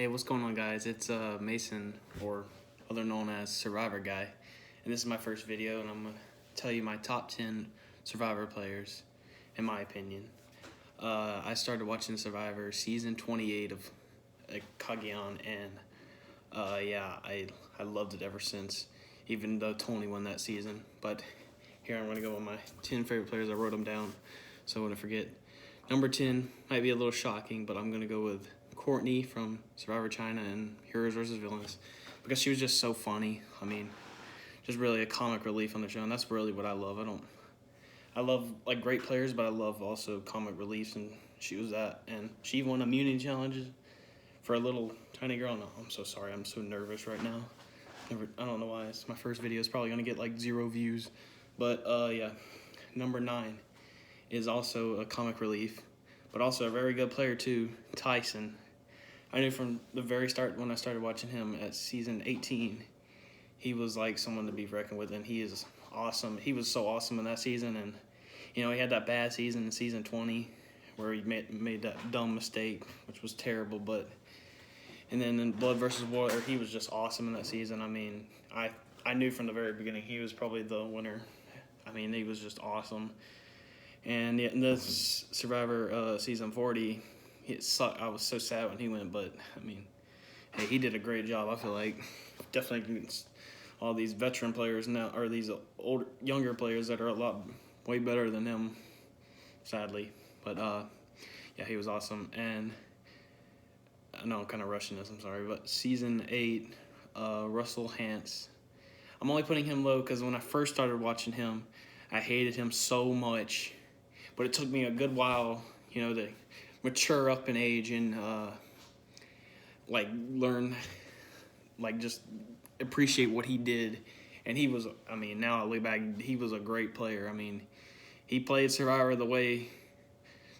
Hey, what's going on, guys? It's Mason, or other known as Survivor Guy, and this is my first video, and I'm gonna tell you my top 10 Survivor players, in my opinion. I started watching Survivor season 28 of Cagayan, and yeah, I loved it ever since. Even though Tony won that season, but here I'm gonna go with my 10 favorite players. I wrote them down, so I wouldn't forget. Number 10 might be a little shocking, but I'm gonna go with Courtney from Survivor China and Heroes vs. Villains because she was just so funny. I mean, just really a comic relief on the show, and that's really what I love. I love like great players, but I love also comic reliefs, and she was that. And she won immunity challenges for a little tiny girl. No, I'm so sorry. I'm so nervous right now. I don't know why. It's my first video. It's probably gonna get like 0 views, but yeah. Number 9 is also a comic relief, but also a very good player too, Tyson. I knew from the very start when I started watching him at season 18, he was like someone to be reckoned with, and he is awesome. He was so awesome in that season, and you know he had that bad season in season 20 where he made that dumb mistake, which was terrible. But and then in Blood versus Water, he was just awesome in that season. I mean, I knew from the very beginning he was probably the winner. I mean, he was just awesome. And in this Survivor season 40, it sucked. I was so sad when he went, but I mean, hey, he did a great job. I feel like definitely against all these veteran players now, or these younger players that are a lot way better than him, sadly. But yeah, he was awesome. And I know I'm kind of rushing this. I'm sorry, but season 8, Russell Hantz. I'm only putting him low because when I first started watching him, I hated him so much. But it took me a good while, you know, to mature up in age and like learn, like just appreciate what he did. And he was, I mean, now I look back, he was a great player. I mean, he played Survivor the way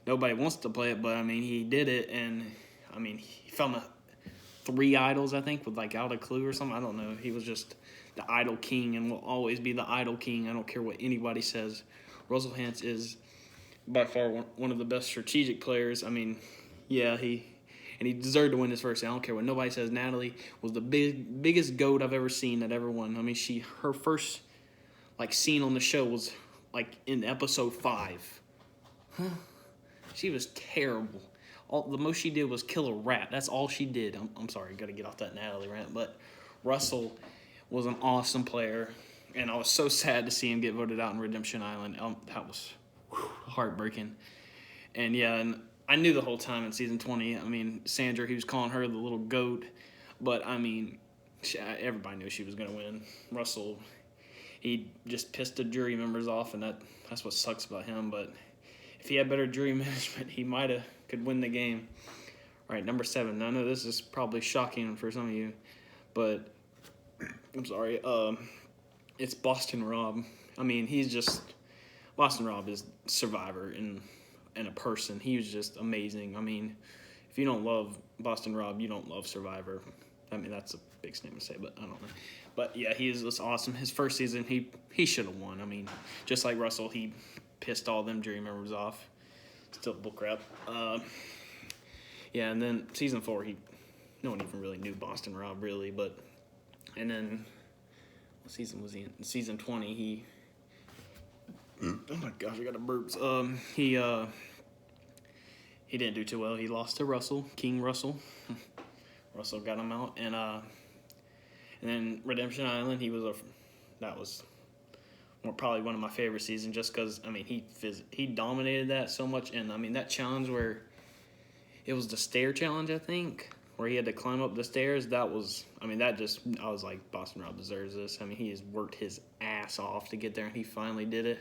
nobody wants to play it, but I mean, he did it. And I mean, he found 3 idols, I think, with like Out of Clue or something. I don't know. He was just the idol king and will always be the idol king. I don't care what anybody says. Russell Hantz is by far one of the best strategic players. I mean, yeah, he deserved to win his first. I don't care what nobody says. Natalie was the biggest goat I've ever seen that ever won. I mean, her first like scene on the show was like in episode 5. She was terrible. The most she did was kill a rat. That's all she did. I'm sorry, got to get off that Natalie rant. But Russell was an awesome player, and I was so sad to see him get voted out in Redemption Island. That was heartbreaking. And yeah, and I knew the whole time in season 20. I mean, Sandra, he was calling her the little goat, but I mean, everybody knew she was gonna win. Russell, he just pissed the jury members off, and that's what sucks about him. But if he had better jury management, he might have could win the game. All right, number 7. I know this is probably shocking for some of you, but I'm sorry. It's Boston Rob. I mean, he's just Boston Rob is Survivor in a person. He was just amazing. I mean, if you don't love Boston Rob, you don't love Survivor. I mean, that's a big statement to say, but I don't know. But yeah, he is just awesome. His first season, he should have won. I mean, just like Russell, he pissed all them jury members off. Still bull crap. Yeah, and then season 4, no one even really knew Boston Rob really, but and then what season was he in? Season 20, oh my gosh, I got a burps. He didn't do too well. He lost to Russell, King Russell. Russell got him out, and then Redemption Island, that was probably one of my favorite seasons, just because I mean he dominated that so much, and I mean that challenge where it was the stair challenge, I think, where he had to climb up the stairs. That was, I mean, I was like, Boston Rob deserves this. I mean, he has worked his ass off to get there, and he finally did it.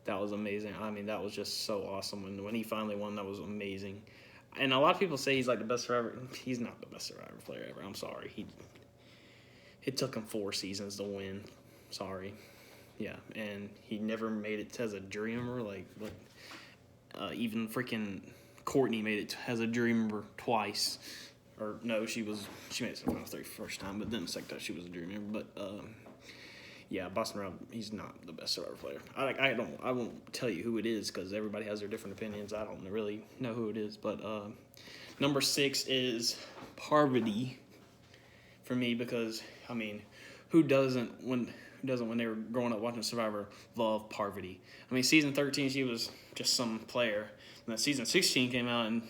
That was amazing. I mean, that was just so awesome. When he finally won, that was amazing. And a lot of people say he's like the best Survivor. He's not the best Survivor player ever. I'm sorry. It took him 4 seasons to win. Sorry. Yeah, and he never made it as a jury member. Like, even freaking Courtney made it as a jury member twice. Or no, she made it to the final 31st time, but then the second time she was a jury member. But yeah, Boston Rob, he's not the best Survivor player. I won't tell you who it is because everybody has their different opinions. I don't really know who it is, but number 6 is Parvati for me because, I mean, who doesn't when they were growing up watching Survivor love Parvati? I mean, season 13, she was just some player. And then season 16 came out and,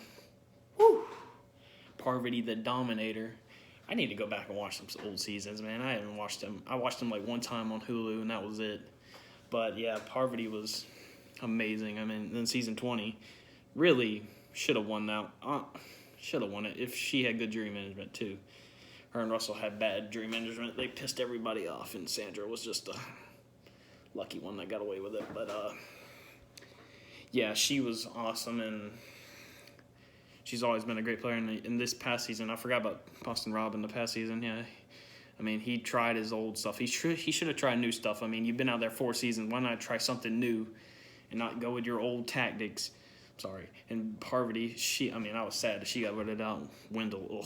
whoo, Parvati the Dominator. I need to go back and watch some old seasons, man. I haven't watched them. I watched them like one time on Hulu, and that was it. But, yeah, Parvati was amazing. I mean, then season 20 really should have won that. Should have won it if she had good jury management, too. Her and Russell had bad jury management. They pissed everybody off, and Sandra was just a lucky one that got away with it. But, yeah, she was awesome, and she's always been a great player. In this past season, I forgot about Boston Rob in the past season. Yeah, I mean, he tried his old stuff. He should have tried new stuff. I mean, you've been out there 4 seasons. Why not try something new and not go with your old tactics? Sorry. And Parvati, I was sad that she got voted out. Wendell,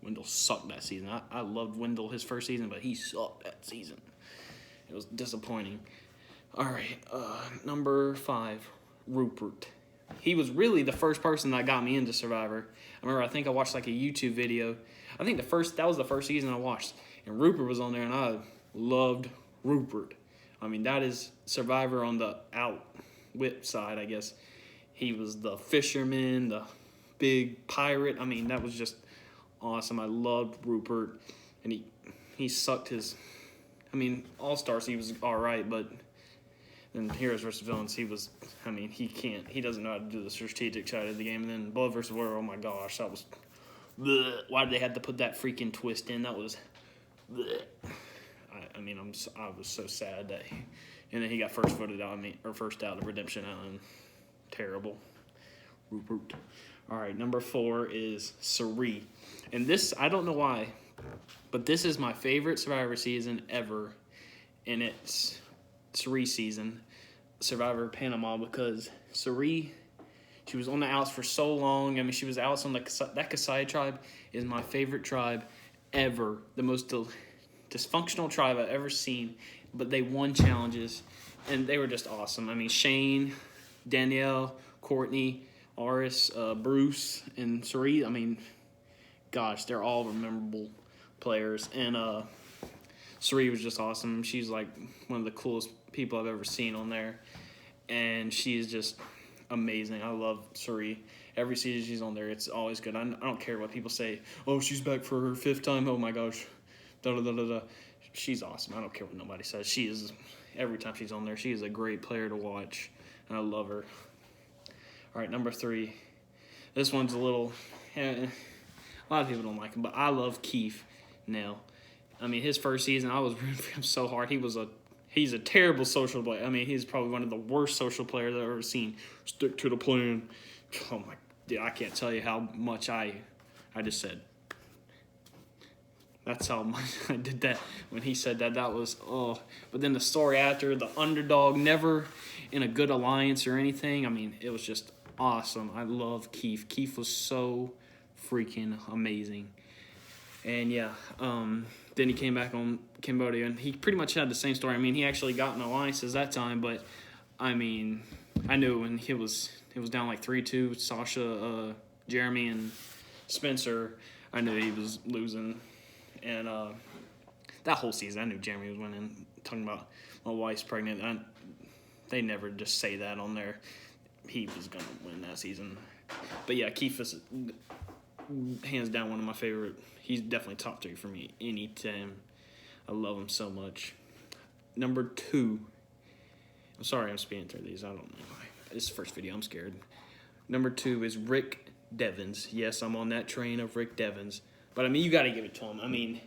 Wendell sucked that season. I loved Wendell his first season, but he sucked that season. It was disappointing. All right, number 5, Rupert. He was really the first person that got me into Survivor. I think I watched like a YouTube video. I think that was the first season I watched. And Rupert was on there, and I loved Rupert. I mean, that is Survivor on the outwit side, I guess. He was the fisherman, the big pirate. I mean, that was just awesome. I loved Rupert. And he sucked his... I mean, All-Stars, he was all right, but... And Heroes vs. Villains, he doesn't know how to do the strategic side of the game. And then Blood vs. Water, oh my gosh, that was... Bleh. Why did they have to put that freaking twist in? That was... Bleh. I was so sad that and then he got first out of Redemption Island. Terrible. Rupert. All right, number 4 is Cirie. And this, I don't know why, but this is my favorite Survivor season ever. And it's Cirie season, Survivor Panama, because Cirie, she was on the outs for so long. I mean, she was outs on that Kasai tribe is my favorite tribe ever. The most dysfunctional tribe I've ever seen, but they won challenges, and they were just awesome. I mean, Shane, Danielle, Courtney, Aris, Bruce, and Cirie. I mean, gosh, they're all memorable players, and Cirie was just awesome. She's like one of the coolest people I've ever seen on there, and she's just amazing. I love Cirie. Every season she's on there, it's always good. I don't care what people say. Oh, she's back for her 5th time. Oh my gosh, da-da-da-da-da. She's awesome. I don't care what nobody says. She is, every time she's on there, she is a great player to watch, and I love her. All right, number 3. This one's a little, a lot of people don't like him, but I love Keith now. I mean, his first season, I was rooting for him so hard. He's a terrible social player. I mean, he's probably one of the worst social players I've ever seen. Stick to the plan. Oh my, dude, I can't tell you how much I just said. That's how much I did that when he said that. That was, oh. But then the story after, the underdog, never in a good alliance or anything. I mean, it was just awesome. I love Keith. Keith was so freaking amazing. And, yeah, then he came back on Cambodia, and he pretty much had the same story. I mean, he actually got in alliances that time, but, I mean, I knew when it was down like 3-2, Sasha, Jeremy, and Spencer, I knew he was losing. And that whole season, I knew Jeremy was winning. Talking about my wife's pregnant, they never just say that on there. He was going to win that season. But, yeah, Keith is hands down one of my favorite. He's definitely top 3 for me anytime. I love him so much. Number 2. I'm sorry I'm speeding through these. I don't know why. This is the first video. I'm scared. Number 2 is Rick Devens. Yes, I'm on that train of Rick Devens. But, I mean, you got to give it to him. I mean,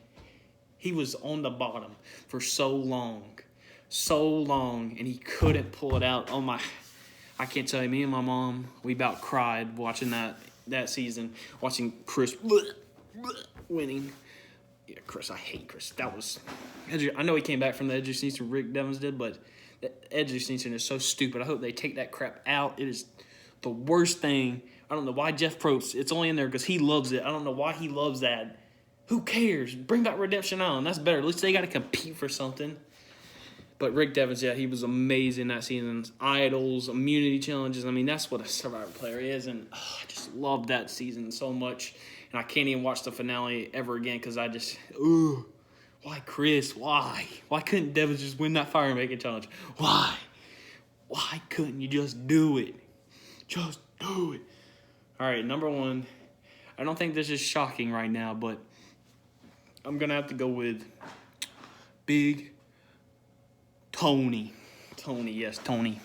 he was on the bottom for so long, and he couldn't pull it out. Oh, my. I can't tell you, me and my mom, we about cried watching that season, watching Chris winning. Yeah, Chris, I hate Chris. That was, I know he came back from the Edge of Sneason, Rick Devens did, but the Edge of Sneason is so stupid. I hope they take that crap out. It is the worst thing. I don't know why Jeff Probst, it's only in there because he loves it. I don't know why he loves that. Who cares? Bring back Redemption Island. That's better. At least they got to compete for something. But Rick Devens, yeah, he was amazing that season. Idols, immunity challenges. I mean, that's what a Survivor player is. And I just loved that season so much. and I can't even watch the finale ever again because I just, ooh, why Chris? Why? Why couldn't Devin just win that fire making challenge? Why? Why couldn't you just do it? Just do it. All right, number one. I don't think this is shocking right now, but I'm going to have to go with Big Tony. Tony, yes, Tony.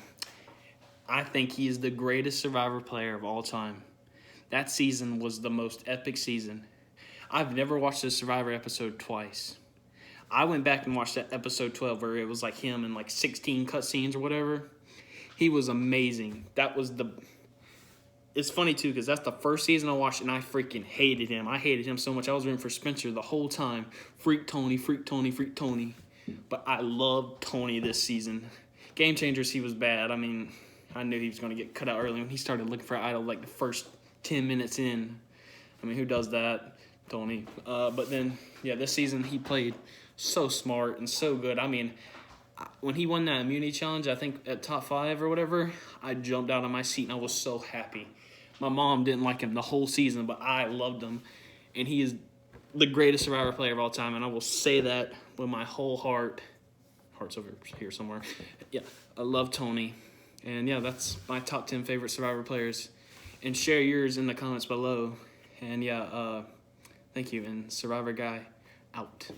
I think he is the greatest Survivor player of all time. That season was the most epic season. I've never watched a Survivor episode twice. I went back and watched that episode 12 where it was like him and like 16 cutscenes or whatever. He was amazing. It's funny too because that's the first season I watched and I freaking hated him. I hated him so much. I was rooting for Spencer the whole time. Freak Tony, freak Tony, freak Tony. But I loved Tony this season. Game Changers, he was bad. I mean, I knew he was going to get cut out early when he started looking for Idol like the first 10 minutes in. I mean, who does that? Tony. But then, yeah, this season he played so smart and so good. I mean, when he won that immunity challenge, I think at top 5 or whatever, I jumped out of my seat and I was so happy. My mom didn't like him the whole season, but I loved him. And he is the greatest Survivor player of all time, and I will say that with my whole heart. Heart's over here somewhere. Yeah, I love Tony. And yeah, that's my top 10 favorite Survivor players. And share yours in the comments below. And yeah, thank you. And Survivor Guy, out.